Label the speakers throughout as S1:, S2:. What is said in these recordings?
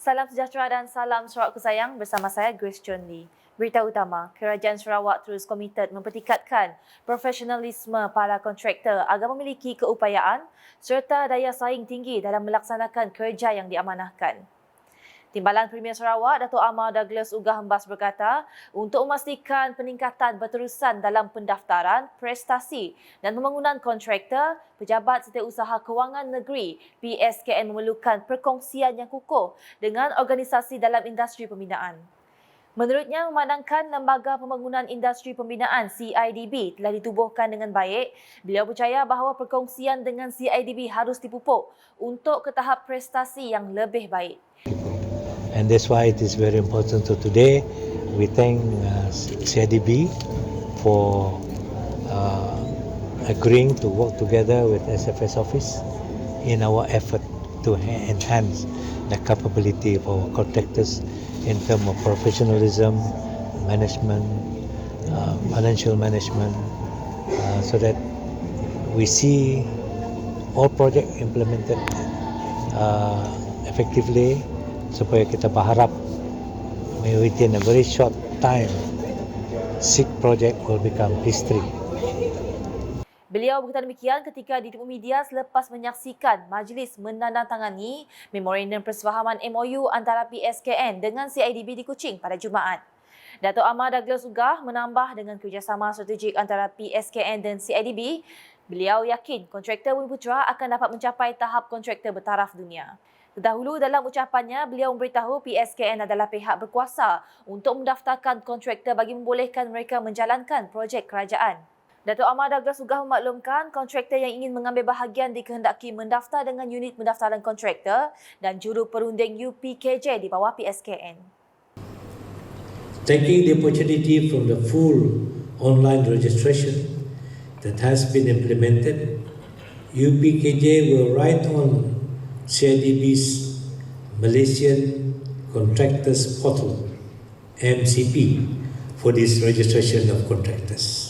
S1: Salam sejahtera dan salam Sarawak kusayang bersama saya Grace Chun Lee. Berita utama, Kerajaan Sarawak terus komited mempertingkatkan profesionalisme para kontraktor agar memiliki keupayaan serta daya saing tinggi dalam melaksanakan kerja yang diamanahkan. Timbalan Premier Sarawak, Dato' Amar Douglas Ugah Hembas berkata, untuk memastikan peningkatan berterusan dalam pendaftaran, prestasi dan pembangunan kontraktor, Pejabat Setiausaha Kewangan Negeri PSKN memerlukan perkongsian yang kukuh dengan organisasi dalam industri pembinaan. Menurutnya, memandangkan Lembaga Pembangunan Industri Pembinaan CIDB telah ditubuhkan dengan baik, beliau percaya bahawa perkongsian dengan CIDB harus dipupuk untuk ke tahap prestasi yang lebih baik.
S2: And that's why it is very important. So today we thank CIDB for agreeing to work together with SFS office in our effort to enhance the capability of our contractors in terms of professionalism, management, financial management, so that we see all projects implemented effectively, supaya kita berharap within a very short time SIG project will become history.
S1: Beliau berkata demikian ketika ditemu media selepas menyaksikan majlis menandatangani Memorandum Persefahaman MOU antara PSKN dengan CIDB di Kuching pada Jumaat. Dato' Amar Douglas Ugah menambah dengan kerjasama strategik antara PSKN dan CIDB, beliau yakin kontraktor Bumi Putra akan dapat mencapai tahap kontraktor bertaraf dunia. Terdahulu dalam ucapannya, beliau memberitahu PSKN adalah pihak berkuasa untuk mendaftarkan kontraktor bagi membolehkan mereka menjalankan projek kerajaan. Dato' Amar Douglas Ugah memaklumkan kontraktor yang ingin mengambil bahagian dikehendaki mendaftar dengan unit pendaftaran kontraktor dan juru perunding UPKJ di bawah PSKN.
S3: Taking the opportunity from the full online registration that has been implemented, UPKJ will write on CIDB's Malaysian Contractors Portal, MCP, for this registration of contractors.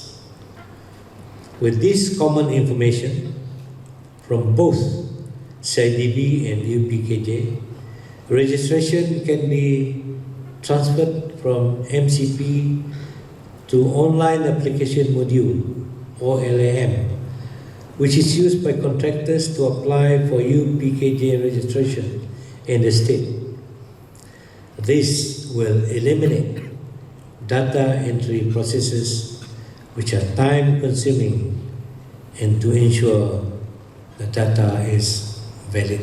S3: With this common information from both CIDB and UPKJ, registration can be transferred from MCP to Online Application Module, or LAM, which is used by contractors to apply for UPKJ registration in the state. This will eliminate data entry processes which are time-consuming and to ensure the data is valid.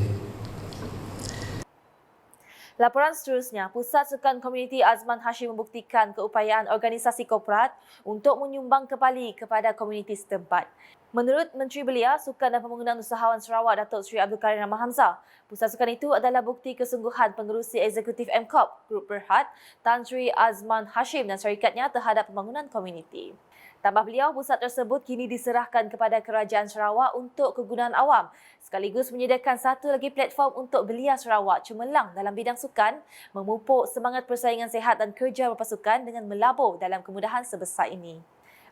S1: Laporan seterusnya, Pusat Sukan Komuniti Azman Hashim membuktikan keupayaan organisasi korporat untuk menyumbang kembali kepada komuniti setempat. Menurut Menteri Belia, Sukan dan Pembangunan Usahawan Sarawak Datuk Seri Abdul Karim Rahman Hamzah, pusat sukan itu adalah bukti kesungguhan pengerusi eksekutif MKOP, Grup Berhad, Tan Sri Azman Hashim dan syarikatnya terhadap pembangunan komuniti. Tambah beliau, pusat tersebut kini diserahkan kepada Kerajaan Sarawak untuk kegunaan awam, sekaligus menyediakan satu lagi platform untuk Belia Sarawak cemerlang dalam bidang sukan, memupuk semangat persaingan sihat dan kerja berpasukan dengan melabur dalam kemudahan sebesar ini.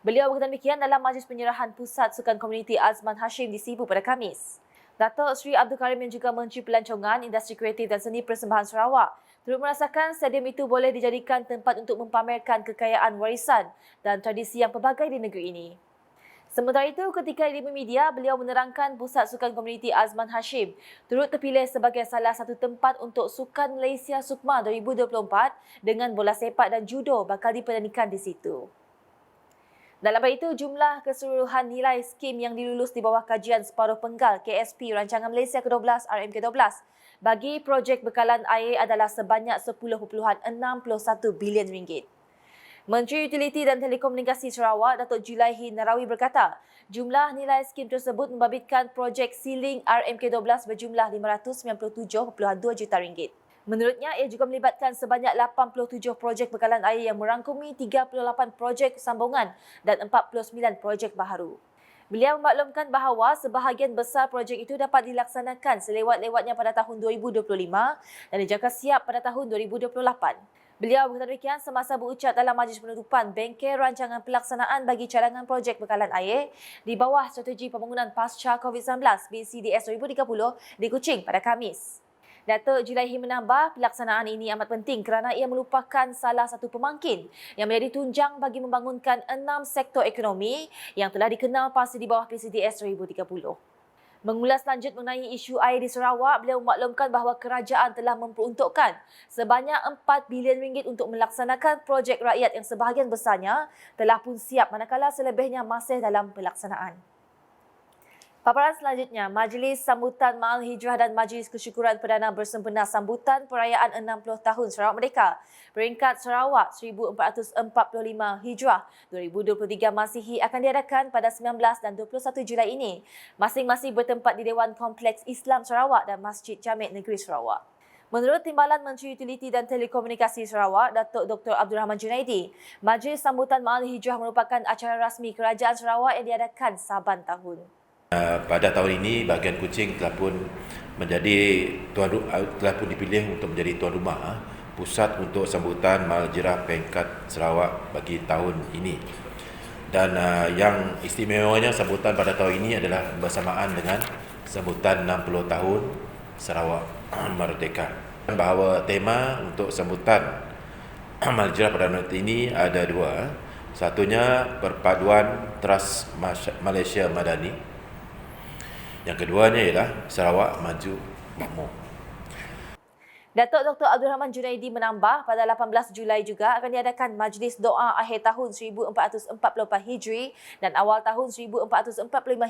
S1: Beliau berkata demikian dalam majlis penyerahan Pusat Sukan Komuniti Azman Hashim di Sibu pada Khamis. Datuk Seri Abdul Karim yang juga Menteri Pelancongan, Industri Kreatif dan Seni Persembahan Sarawak turut merasakan stadium itu boleh dijadikan tempat untuk mempamerkan kekayaan warisan dan tradisi yang pelbagai di negeri ini. Sementara itu, ketika di media, beliau menerangkan Pusat Sukan Komuniti Azman Hashim turut terpilih sebagai salah satu tempat untuk Sukan Malaysia Sukma 2024 dengan bola sepak dan judo bakal dipertandingkan di situ. Dalam hal itu, jumlah keseluruhan nilai skim yang dilulus di bawah kajian separuh penggal KSP Rancangan Malaysia ke-12 RMK-12 bagi projek bekalan air adalah sebanyak 10.61 bilion ringgit. Menteri Utiliti dan Telekomunikasi Sarawak, Datuk Julaihi Narawi berkata, jumlah nilai skim tersebut membabitkan projek Sealing RMK-12 berjumlah 597.2 juta ringgit. Menurutnya, ia juga melibatkan sebanyak 87 projek bekalan air yang merangkumi 38 projek sambungan dan 49 projek baharu. Beliau memaklumkan bahawa sebahagian besar projek itu dapat dilaksanakan selewat-lewatnya pada tahun 2025 dan dijangka siap pada tahun 2028. Beliau berkata demikian semasa berucap dalam majlis penutupan Bengkel Rancangan Pelaksanaan bagi Cadangan Projek Bekalan Air di bawah Strategi Pembangunan Pasca COVID-19 BCDS 2030 di Kuching pada Khamis. Datuk Julaihi menambah, pelaksanaan ini amat penting kerana ia merupakan salah satu pemangkin yang menjadi tunjang bagi membangunkan 6 sektor ekonomi yang telah dikenal pasti di bawah PCDS 2030. Mengulas lanjut mengenai isu air di Sarawak, beliau memaklumkan bahawa kerajaan telah memperuntukkan sebanyak 4 bilion ringgit untuk melaksanakan projek rakyat yang sebahagian besarnya telah pun siap manakala selebihnya masih dalam pelaksanaan. Paparan selanjutnya, Majlis Sambutan Ma'al Hijrah dan Majlis Kesyukuran Perdana bersempena sambutan perayaan 60 tahun Sarawak Merdeka. Peringkat Sarawak 1445 Hijrah 2023 Masihi akan diadakan pada 19 dan 21 Julai ini. Masing-masing bertempat di Dewan Kompleks Islam Sarawak dan Masjid Jamek Negeri Sarawak. Menurut Timbalan Menteri Utiliti dan Telekomunikasi Sarawak, Datuk Dr. Abdul Rahman Junaidi, Majlis Sambutan Ma'al Hijrah merupakan acara rasmi Kerajaan Sarawak yang diadakan saban tahun.
S4: Pada tahun ini, bahagian Kuching telah pun dipilih untuk menjadi tuan rumah pusat untuk sambutan Ma'al Hijrah peringkat Sarawak bagi tahun ini. Dan yang istimewanya sambutan pada tahun ini adalah bersamaan dengan sambutan 60 tahun Sarawak Merdeka. Bahawa tema untuk sambutan Ma'al Hijrah pada tahun ini ada dua. Satunya perpaduan Teras Malaysia Madani. Yang keduanya ialah Sarawak Maju Makmur.
S1: Datuk Dr. Abdul Rahman Junaidi menambah, pada 18 Julai juga akan diadakan Majlis Doa Akhir Tahun 1444 Hijri dan awal tahun 1445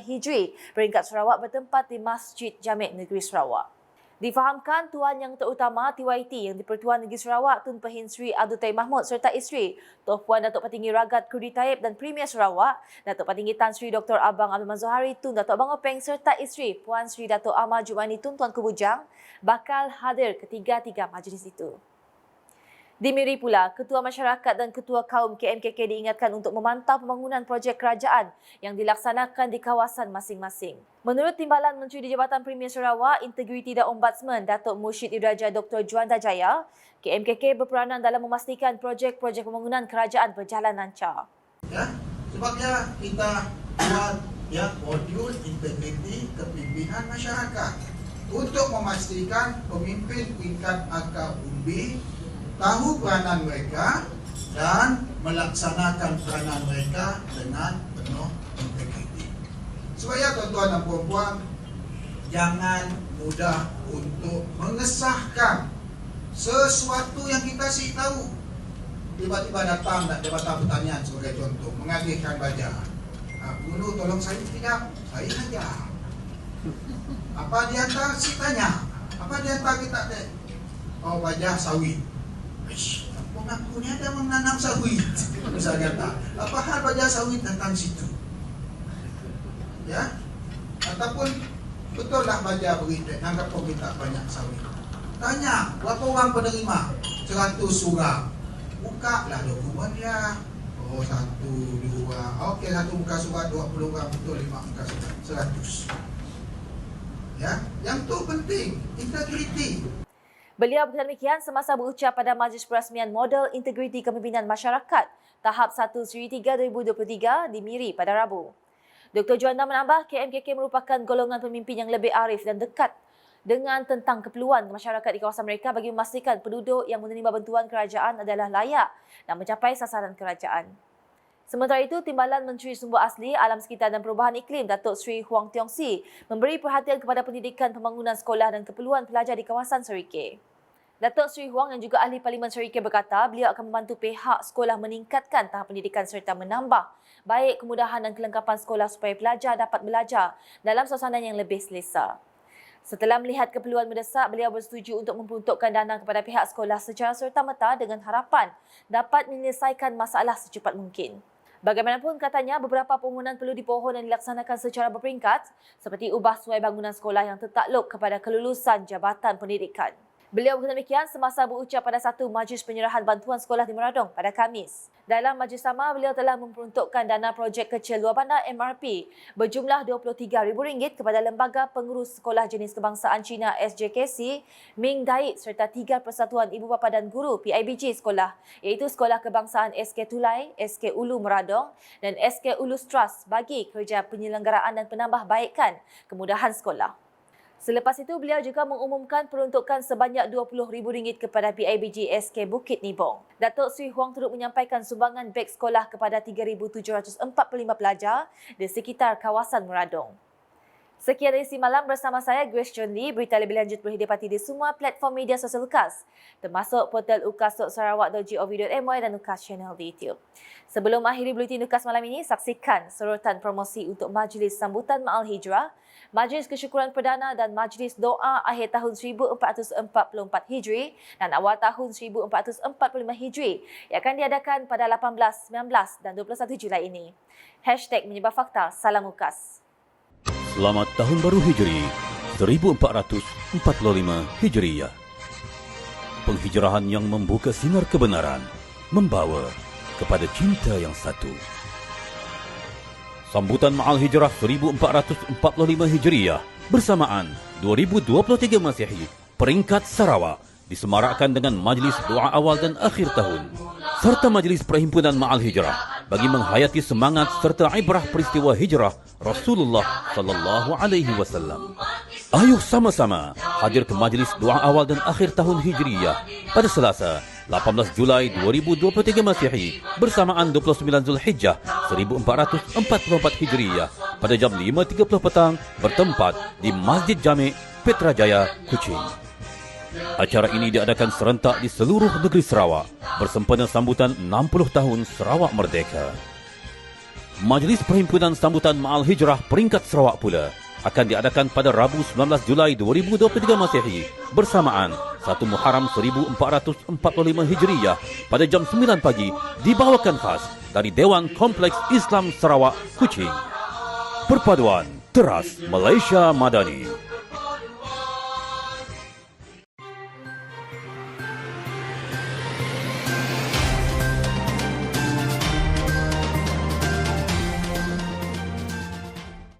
S1: Hijri. Peringkat Sarawak bertempat di Masjid Jamek Negeri Sarawak. Difahamkan Tuan Yang Terutama TYT yang di-Pertuan Negeri Sarawak Tun Pehin Sri Abdul Taib Mahmud serta isteri Tuan Puan Datuk Petinggi Ragat Kudi Taib dan Premier Sarawak Datuk Petinggi Tan Sri Dr. Abang Abdul Mazhari Tun Datuk Abang Openg serta isteri Puan Sri Datuk Ahmad Jumani Tun Tuan Kubujang bakal hadir ketiga-tiga majlis itu. Di Miri pula, Ketua Masyarakat dan Ketua Kaum KMKK diingatkan untuk memantau pembangunan projek kerajaan yang dilaksanakan di kawasan masing-masing. Menurut Timbalan Menteri di Jabatan Premier Sarawak, Integriti dan Ombudsman Datuk Mursyid Idraja Dr. Juanda Jaya, KMKK berperanan dalam memastikan projek-projek pembangunan kerajaan berjalan lancar.
S5: Ya, sebabnya kita buat modul integriti kepimpinan masyarakat untuk memastikan pemimpin tingkat akar umbi tahu peranan mereka dan melaksanakan peranan mereka dengan penuh integriti. Supaya tuan-tuan dan puan-puan jangan mudah untuk mengesahkan sesuatu yang kita sih tahu. Tiba-tiba datang Jabatan Pertanian sebagai contoh, mengagihkan baja. Guru tolong saya tidak, saya saja. Apa dia hantar si tanya? Apa dia hantar kita? Oh, baja sawit. Kampung aku ni ada menanam sawit. Saya kata, apa hal baja sawit tentang situ? Ya, ataupun betul tak baja berita, anggap pemerintah banyak sawit. Tanya, berapa orang penerima? 100 surat. Buka lah dokumen dia. Oh, 1, 2. Okey, 1 muka surat, 20 orang betul, 5 muka surat, 100. Ya, yang tu penting, integriti.
S1: Beliau berkata demikian semasa berucap pada Majlis Perasmian Model Integriti Kepimpinan Masyarakat tahap 1 Seri 3 2023 di Miri pada Rabu. Dr. Juanda menambah, KMKK merupakan golongan pemimpin yang lebih arif dan dekat dengan tentang keperluan masyarakat di kawasan mereka bagi memastikan penduduk yang menerima bantuan kerajaan adalah layak dan mencapai sasaran kerajaan. Sementara itu, Timbalan Menteri Sumber Asli, Alam Sekitar dan Perubahan Iklim Datuk Sri Huang Tiong Si memberi perhatian kepada pendidikan pembangunan sekolah dan keperluan pelajar di kawasan Serikir. Datuk Sri Huang yang juga Ahli Parlimen Serikir berkata beliau akan membantu pihak sekolah meningkatkan tahap pendidikan serta menambah baik kemudahan dan kelengkapan sekolah supaya pelajar dapat belajar dalam suasana yang lebih selesa. Setelah melihat keperluan mendesak, beliau bersetuju untuk memperuntukkan dana kepada pihak sekolah secara serta-merta dengan harapan dapat menyelesaikan masalah secepat mungkin. Bagaimanapun katanya, beberapa pembangunan perlu dipohon dan dilaksanakan secara berperingkat seperti ubah suai bangunan sekolah yang tertakluk kepada kelulusan Jabatan Pendidikan. Beliau berkata demikian semasa berucap pada satu majlis penyerahan bantuan sekolah di Meradong pada Khamis. Dalam majlis sama, beliau telah memperuntukkan dana projek kecil luar bandar MRP berjumlah RM23,000 kepada Lembaga Pengurus Sekolah Jenis Kebangsaan Cina SJKC, Ming Daid serta 3 Persatuan Ibu Bapa dan Guru PIBG sekolah iaitu Sekolah Kebangsaan SK Tulai, SK Ulu Meradong dan SK Ulu Trust bagi kerja penyelenggaraan dan penambahbaikan kemudahan sekolah. Selepas itu, beliau juga mengumumkan peruntukan sebanyak RM20,000 kepada PIBG SK Bukit Nibong. Datuk Seri Huang turut menyampaikan sumbangan beg sekolah kepada 3,745 pelajar di sekitar kawasan Meradong. Sekian edisi malam bersama saya, Grace Chun Lee. Berita lebih lanjut boleh didapati di semua platform media sosial UKAS, termasuk portal ukas.sarawak.gov.my dan UKAS channel di YouTube. Sebelum akhiri buletin UKAS malam ini, saksikan sorotan promosi untuk Majlis Sambutan Ma'al Hijrah, Majlis Kesyukuran Perdana dan Majlis Doa Akhir Tahun 1444 Hijri dan Awal Tahun 1445 Hijri yang akan diadakan pada 18, 19 dan 21 Julai ini. #menyebabfakta, salam UKAS.
S6: Selamat Tahun Baru Hijri 1445 Hijriyah. Penghijrahan yang membuka sinar kebenaran, membawa kepada cinta yang satu. Sambutan Ma'al Hijrah 1445 Hijriyah bersamaan 2023 Masihi, peringkat Sarawak, disemarakkan dengan Majlis Doa Awal dan Akhir Tahun serta Majlis Perhimpunan Ma'al Hijrah bagi menghayati semangat serta ibrah peristiwa hijrah Rasulullah sallallahu alaihi wasallam. Ayuh sama-sama hadir ke Majlis Doa Awal dan Akhir Tahun Hijriyah pada Selasa 18 Julai 2023 Masihi bersamaan 29 Zulhijjah 1444 Hijriyah pada jam 5.30 petang bertempat di Masjid Jami' Petrajaya, Kuching. Acara ini diadakan serentak di seluruh negeri Sarawak bersempena sambutan 60 tahun Sarawak Merdeka. Majlis Perhimpunan Sambutan Ma'al Hijrah peringkat Sarawak pula akan diadakan pada Rabu 19 Julai 2023 Masihi bersamaan 1 Muharram 1445 Hijriyah pada jam 9 pagi dibawakan khas dari Dewan Kompleks Islam Sarawak, Kuching. Perpaduan Teras Malaysia Madani.